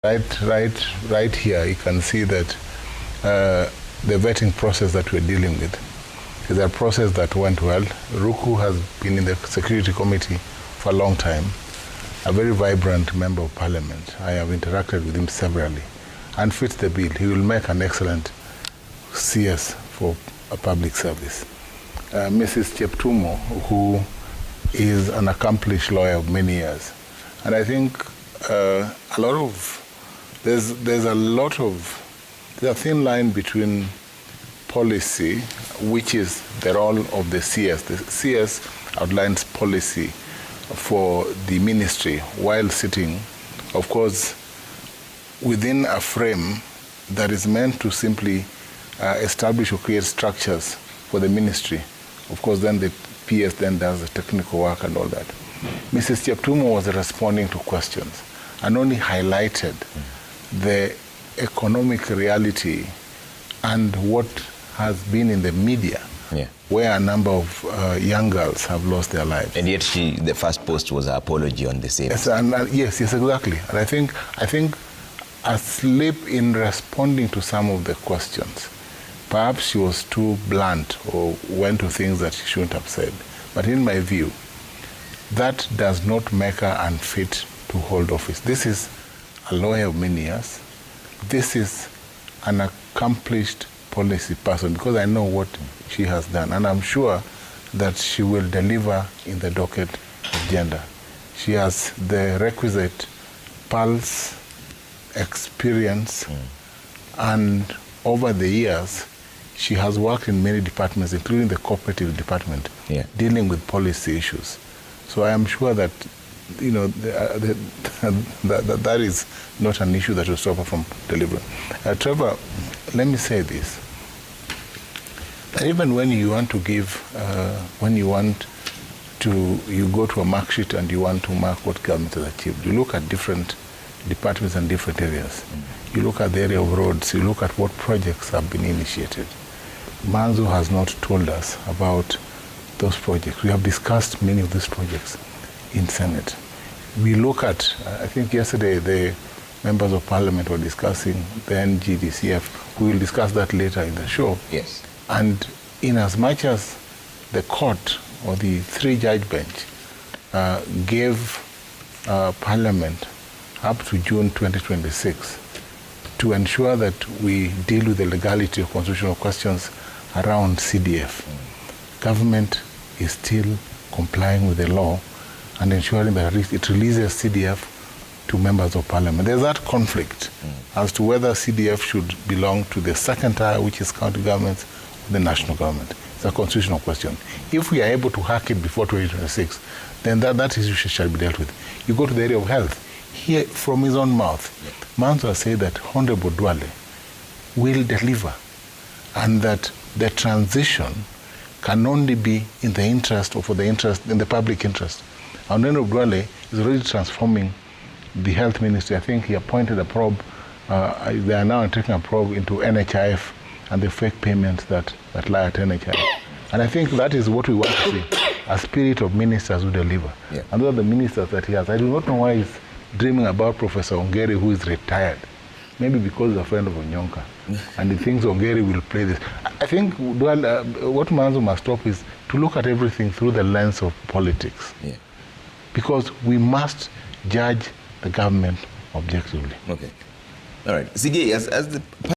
Right here, you can see that the vetting process that we're dealing with is a process that went well. Ruku has been in the Security Committee for a long time, a very vibrant member of Parliament. I have interacted with him severally and fits the bill. He will make an excellent CS for a public service. Mrs. Cheptumo, who is an accomplished lawyer of many years, and I think there's a thin line between policy, which is the role of the CS. The CS outlines policy for the ministry while sitting, of course, within a frame that is meant to simply establish or create structures for the ministry. Of course, then the PS then does the technical work and all that. Mrs. Cheptumo was responding to questions and only highlighted the economic reality and what has been in the media, where a number of young girls have lost their lives. And yet the first post was an apology on the same. Yes, yes, exactly. And I think a slip in responding to some of the questions. Perhaps she was too blunt or went to things that she shouldn't have said. But in my view, that does not make her unfit to hold office. This is a lawyer of many years. This is an accomplished policy person, because I know what she has done. And I'm sure that she will deliver in the docket of gender. She has the requisite pulse, experience, and over the years, she has worked in many departments, including the cooperative department, dealing with policy issues. So I am sure that, you know, that is not an issue that will stop her from delivering. Trevor, let me say this. That even when you want to give, you go to a mark sheet and you want to mark what government has achieved, you look at different departments and different areas. You look at the area of roads, you look at what projects have been initiated. Manzo has not told us about those projects. We have discussed many of these projects in Senate. We look at, I think yesterday the members of Parliament were discussing the NGDCF. We will discuss that later in the show. Yes. And in as much as the court or the three-judge bench gave Parliament up to June 2026 to ensure that we deal with the legality of constitutional questions around CDF, government is still complying with the law and ensuring that it releases CDF to members of Parliament. There's that conflict as to whether CDF should belong to the second tier, which is county governments, or the national government. It's a constitutional question. If we are able to hack it before 2026, then that issue shall be dealt with. You go to the area of health. Here, from his own mouth, Manzo has said that Honorable Duale will deliver, and that the transition can only be in the interest or in the public interest. Honorable Duale is already transforming the health ministry. I think he appointed a probe. They are now taking a probe into NHIF and the fake payments that lie at NHIF. And I think that is what we want to see, a spirit of ministers who deliver. And those are the ministers that he has. I do not know why he's dreaming about Professor Ongeri, who is retired. Maybe because he's a friend of Onyonka. And he thinks Ongeri will play this. I think what Manzo must stop is to look at everything through the lens of politics. Because we must judge the government objectively. Okay. All right. Sige, as the